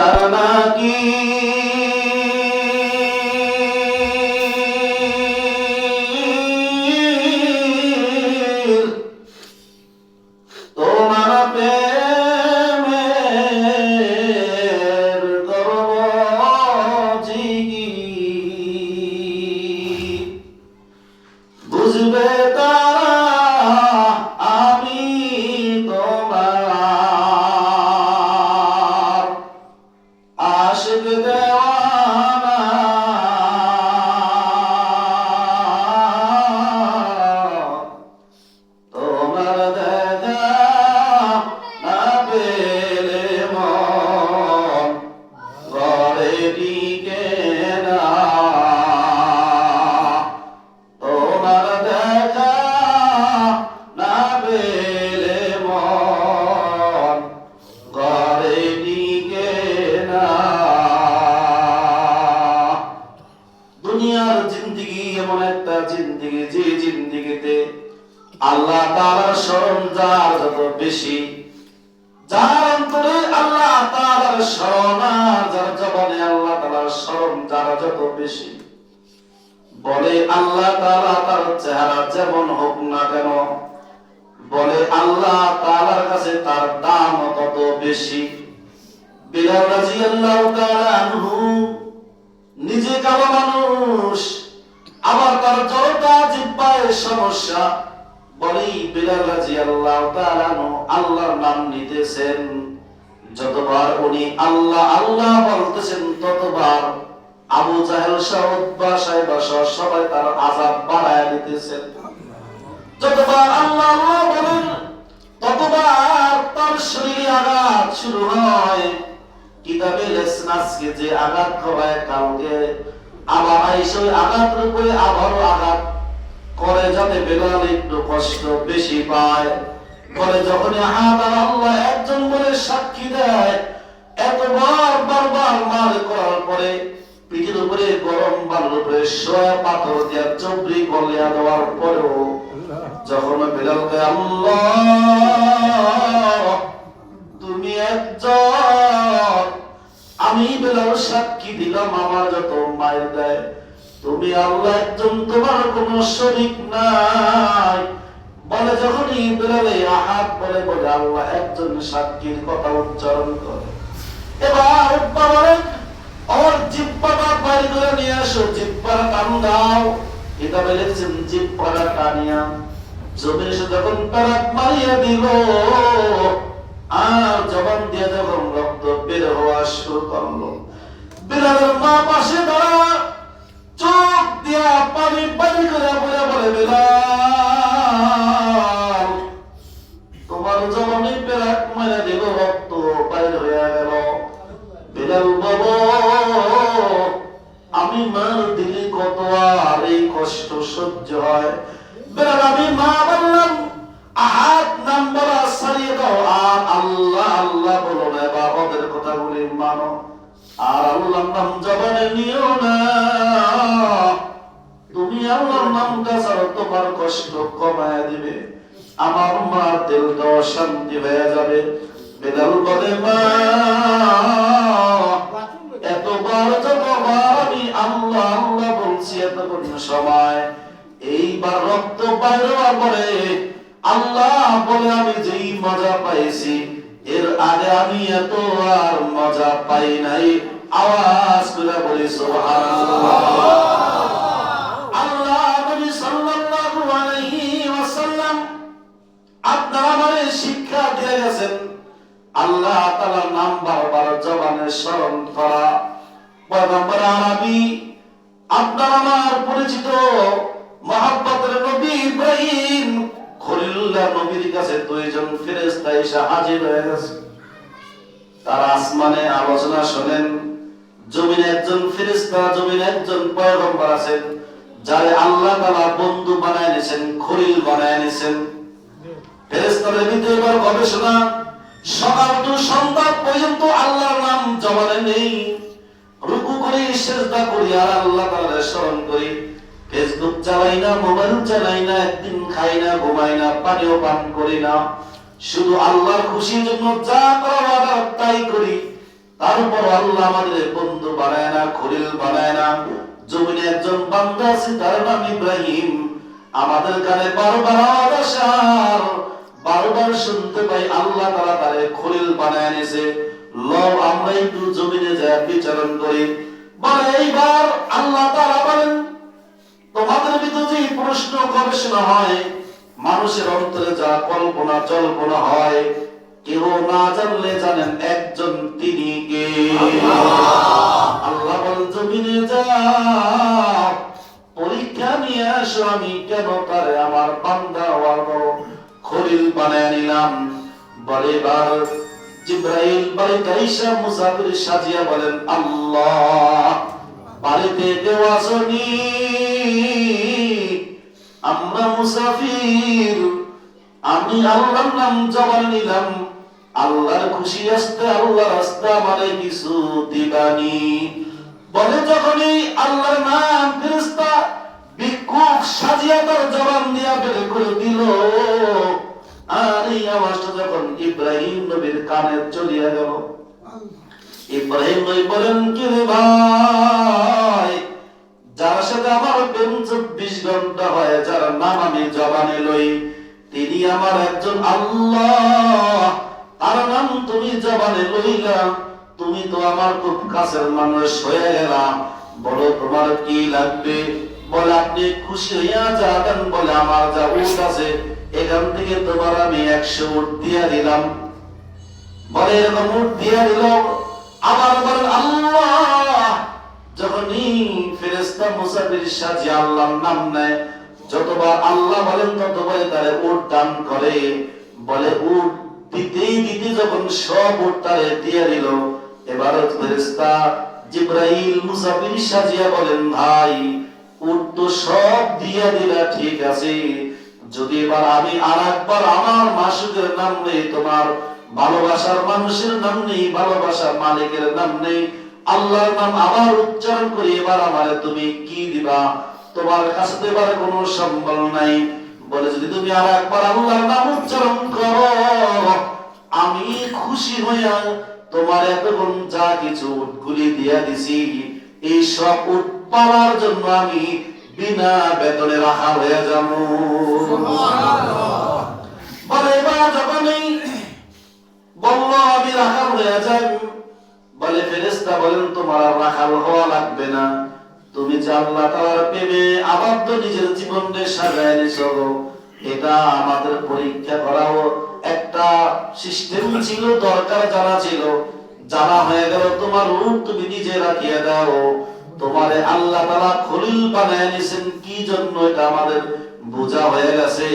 জানা কি তোমার প্রেমের গর্ব জিগির বুঝবে তারা আমি তোমার আশিক দেওয়ানা তোমার দেখা না পেলে মন ঘরে টিকে না তোমার দেখা না পেলে মন ঘরে টিকে না দুনিয়ার জিন্দেগি এমন একটা জিন্দেগি যে জিন্দেগিতে আল্লাহ তাআলার স্মরণ যার যত বেশি যার অন্তরে আল্লাহ তাআলার স্মরণ আর যার জবানে আল্লাহ তাআলার স্মরণ যার যত বেশি বলে আল্লাহ তাআলা তার চেহারা যেমন হোক না কেন বলে আল্লাহ তাআলার কাছে তার দাম তত বেশি। বিলাল রাদিয়াল্লাহু তাআলা আনহু নিজে কালো মানুষ আবার তার জড়তা জিহ্বায় সমস্যা বলেই বিলাল রাদিয়াল্লাহু তাআলা আল্লাহর নাম নিতেছেন যতবার উনি আল্লাহ আল্লাহ বলতেছেন ততবার আবু জাহেল সহ উতবা সাহেবা সহ সবাই তার আযাব বাড়ায় দিতেছেন। যতবার আল্লাহ আল্লাহ বলেন ততবার তার শরীরে আঘাত শুরু হয়। কিতাবে লেখেন আজকে যে আঘাত হয় কালকে আবার আইসে আঘাতের উপরে আবারও আঘাত করে যাতে বেলাল একটু কষ্ট বেশি পায় বলে যখন আল্লাহ একজন বলে সাক্ষী দেয় এতবার বারবার মার করার পরে পিঠের উপরে গরম বালুর উপরে সোয়া পাথর দিয়া চবরি গলিয়া দেওয়ার পরেও যখন বেলালকে আল্লাহ তুমি একজন আমি বেলাল সাক্ষী দিলাম আমার যত মায়ের দেয় তুমি আল্লাহ একজন তোমার কোনো শরীক নাই বলে যখনই বেলালে আহাত বলে বলে আল্লাহ একজন সাক্ষীর কথা উচ্চারণ করে এবার উতবা বলেন ওর জিহ্বাটা বাইরে করে নিয়ে আসো জিহ্বাটা টান দাও। কিতাবে লিখছেন জিহ্বাটা টানিয়া জমিনে এসে যখন তারাক মারিয়া দিল আর জবান দিয়ে যখন রক্ত বের হওয়া শুরু করলো বেলালের মা পাশে দাঁড়া চোখ দিয়া পানি পানি করে বলে বলে বেলাল তোমার জবানে পেরাক মারা দিল রক্ত বাইর হয়ে গেল। বেলাল বাবা আমি মার দিলে কত আর এই কষ্ট সহ্য হয়। বেলাল আমি মা বললাম আহাত নাম বলা সারিয়ে দাও আর আল্লাহ আল্লাহ বলো না বাবাদের কথাগুলি মানো আর আল্লাহর নাম জবানে নিও না তুমি আল্লাহর নামটা ছাড়া তোমার কষ্ট কমায় দিবে আমার মার দিলটা শান্তি হয়ে যাবে। বেলাল বলে মা এতবার যতবার আমি আল্লাহ আল্লাহ বলছি এতক্ষণ সময় এইবার রক্ত বাইর হওয়ার পরে আল্লাহ বলে আমি যেই মজা পাইছি এর আগে আমি এত আর মজা পাই নাই। আওয়াজ করে বলি সুবহানাল্লাহ। আল্লাহ নবী সাল্লাল্লাহু আলাইহি ওয়াসাল্লাম আপনারা আমাদের শিক্ষা দিয়ে গেছেন আল্লাহ তাআলার নাম বারবার জবানে স্মরণ করা। পয়গম্বর আরবি আপনার আমার পরিচিত মহব্বতের নবী ইব্রাহিম খলিলুল্লাহ নবীর কাছে দুইজন ফেরেশতা এসে হাজির হয়ে গেছে। তারা আসমানে আলোচনা শুনেন জমিনে একজন ফেরেশতা জমিনে একজন পয়গম্বর আছেন যারে আল্লাহ তাআলা বন্ধু বানায় নিয়েছেন খলিল বানায় নিয়েছেন। ফেরেশতাদের ভিতরে এবার গবেষণা সকাল থেকে সন্ধ্যা পর্যন্ত আল্লাহর নাম জবানে নেই রুকু করি সিজদা করি আর আল্লাহ তাআলার স্মরণ করি ফেসবুক চালাই না মোবাইল চালাই না একদিন খাই না ঘুমাই না পানিও পান করি না শুধু আল্লাহর খুশির জন্য যা করার তাই করি তারপর আল্লাহ আমাদের বন্ধু বানায় না, খলিল বানায় না। জমিনে একজন বান্দা আছে, তার নাম ইব্রাহিম। আমাদের কানে বারবার আওয়াজ আসার, বারবার শুনতে পাই আল্লাহ তাআলা তারে খলিল বানায় নিয়েছে। লও আমরা একটু জমিনে যায় বিচারণ করি। বলে এইবার আল্লাহ তাআলা বলেন, তোমাদের ভিতরে যে প্রশ্ন গবেষণা হয়, মানুষের অন্তরে যা কল্পনা জল্পনা হয়, কেউ না জানলে জানেন একজন, তিনি কে? আল্লাহ বলেন জমিনে যাও, পরীক্ষা নিয়ে আসো, আমি কেন তারে আমার বান্দা খলিল বানায় নিলাম। বলে এবার জিবরাইল বাড়িতে আইসা মুসাফির সাজিয়া বলেন, আল্লাহ বাড়িতে কেউ আসনি, আমরা মুসাফির, আমি আল্লাহর নাম জবান নিলাম, আল্লাহর খুশি আসতে আল্লাহ রাস্তা আমারে কিছু দিবানি। বলে যখনই আল্লাহর নাম ফেরেশতা ভিক্ষুক সাজিয়া তার জবান দিয়া বের করে দিল, আর এই আওয়াজটা যখন ইব্রাহিম নবীর কানে চলিয়া গেল, ইব্রাহিম নবী বলেন, কি রে ভাই, যার সাথে আমার প্রেম 24 ঘন্টা হয়, যার নাম আমি জবানে লই, তিনি আমার একজন আল্লাহ, তার নাম তুমি জবানে লইলা, তুমি তো আমার খুব কাছের মানুষ হয়ে গেলাম। বলো তোমার কি লাগবে? বলে আপনি খুশি হইয়া যাবেন। বলে আমার যা উট আছে এখান থেকে তোমার আমি 100 উট দিয়া দিলাম। বলে এরকম উট দিয়া দিল। আবার বলেন আল্লাহ, যখনই ফেরেশতা মুসাফির সাজিয়ে আল্লাহর নাম নেয়, যতবার আল্লাহ বলেন ততবার তারে উট দান করে। বলে উট দিতে দিতে যখন সব উট তারে দিয়ে দিল, এবার ফেরেশতা জিবরাইল মুসাফির সাজিয়া বলেন, ভাই উট তো সব দিয়া দিলা, ঠিক আছে, যদি এবার আমি আরেকবার আমার মাসুকের নাম নেই, তোমার ভালোবাসার মানুষের নাম নেই, ভালোবাসার মালিকের নাম নেই, আল্লাহর নাম আবার উচ্চারণ করি, এবার আমারে তুমি কি দিবা? তোমার কাছে তো এবার কোনো সম্বল নাই। বলে যদি তুমি আর একবার আল্লাহর নাম উচ্চারণ করো, আমি খুশি হইয়া তোমার এতক্ষণ যা কিছু উটগুলি দিয়া দিছি, এই সব উট পাওয়ার জন্য আমি বিনা বেতনে রাখা হয়ে যাবো। বলে এবার যখনই বললো আমি রাখাল হয়ে যাই, বলে ফেরেশতা বলেন তোমার রাখাল হওয়া লাগবে না, তুমি যে আল্লাহ তাআলার প্রেমে আবদ্ধ নিজের জীবনকে সাজায় নিছো, এটা আমাদের পরীক্ষা করাও একটা সিস্টেম ছিল, দরকার জানা ছিল, জানা হয়ে গেল। তোমার রূপ তুমি নিজে রাখিয়ে দাও, তোমারে আল্লাহ তাআলা খলিল বানায় নিছেন কি জন্য, এটা আমাদের বোঝা হয়ে গেছে।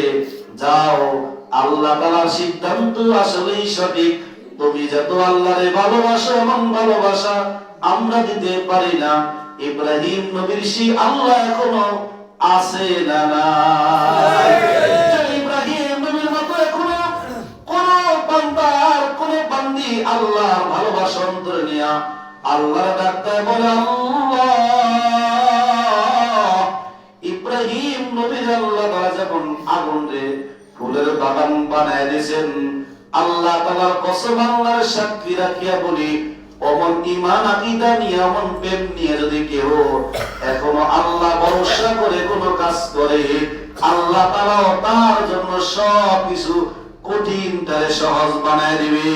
যাও, আল্লাহ তাআলার সিদ্ধান্ত আসলেই সঠিক, তুমি যত আল্লাহরে ভালোবাসো এমন ভালোবাসা আমরা দিতে পারি না। ইব্রাহিম নবীর সেই আল্লাহ এখনো আছে না নাই? ইব্রাহিম নবীর মতো এখনো কোন বান্দার কোন বান্দি আল্লাহর ভালোবাসা অন্তরে নিয়া আল্লাহর ডাকতে বলে আল্লাহ। ইব্রাহিম নবীর আল্লাহ তাআলা যখন আগুন রে ফুলের বাগান বানায় দিয়েছেন, আল্লাহ তাআলার কসম, আল্লাহর সাক্ষী রাখিয়া বলি, অমন ঈমান আকীদা নিয়ে, অমন প্রেম নিয়ে যদি কেউ এখনো আল্লাহ ভরসা করে কোন কাজ করে, আল্লাহ তাআলা তার জন্য সব কিছু কঠিনটারে সহজ বানায় দিবে।